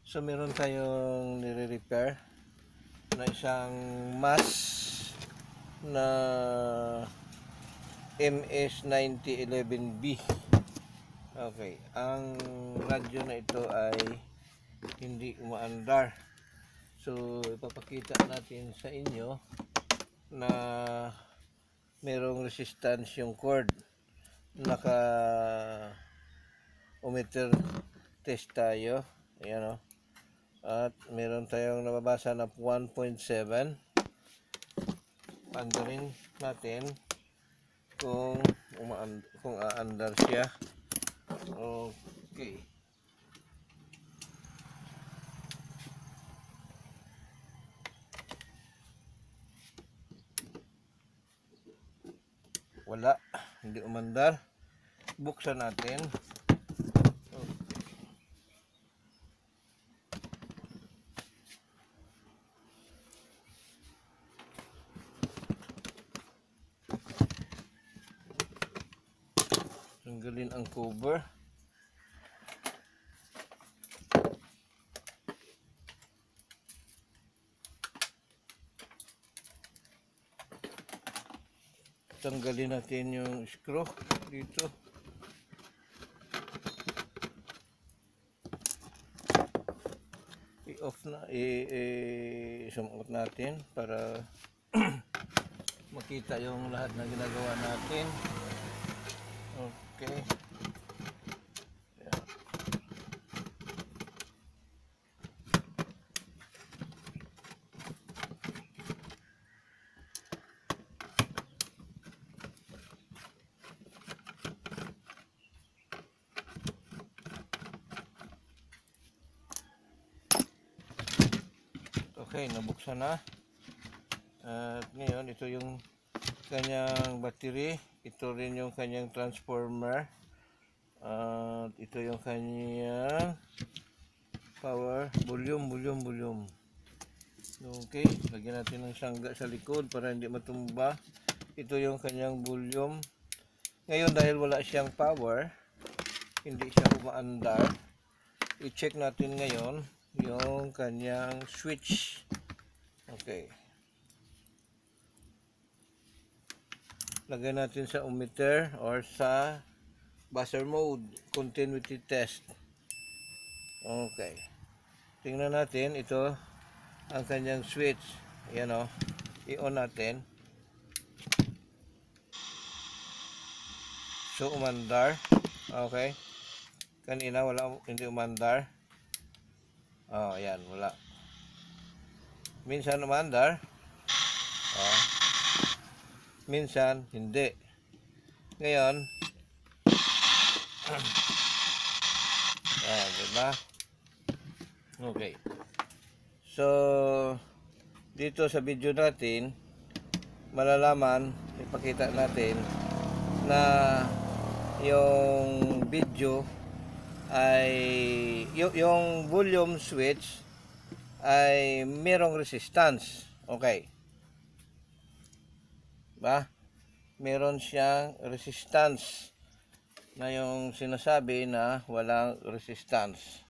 So meron tayong nire-repair na isang MAS na MS9011B. Okay, ang radyo na ito ay hindi umaandar. So ipapakita natin sa inyo na merong resistance yung cord. Naka ohmmeter test tayo. Ayan o. At meron tayong nababasa na 1.7. Paandarin natin kung aandar siya. Okay. Wala, hindi umandar. Buksan natin. Tanggalin ang cover. Tanggalin natin yung screw dito. I-off na, sumuot natin para makita yung lahat na ginagawa natin. Okay. Okay, nabuksan na. At ngayon, ito yung kanyang battery. Ito rin yung kanyang transformer. At ito yung kanyang power, volume. Okay, lagyan natin ng sangga sa likod para hindi matumba. Ito yung kanyang volume. Ngayon, dahil wala siyang power, hindi siya umaandar, i-check natin ngayon yung kanyang switch. Okay. Lagay natin sa ohmmeter or sa buzzer mode, continuity test. Okay. Tingnan natin, ito ang kanyang switch. Ayan o. I-on natin. So, umandar. Okay. Kanina hindi umandar. Oh, ayan, wala. Minsan umandar. Oh. Minsan hindi. Ngayon, diba? Okay. So, dito sa video natin, malalaman, ipakita natin na yung video ay yung volume switch ay merong resistance. Okay. Ba? Meron siyang resistance na yung sinasabi na walang resistance.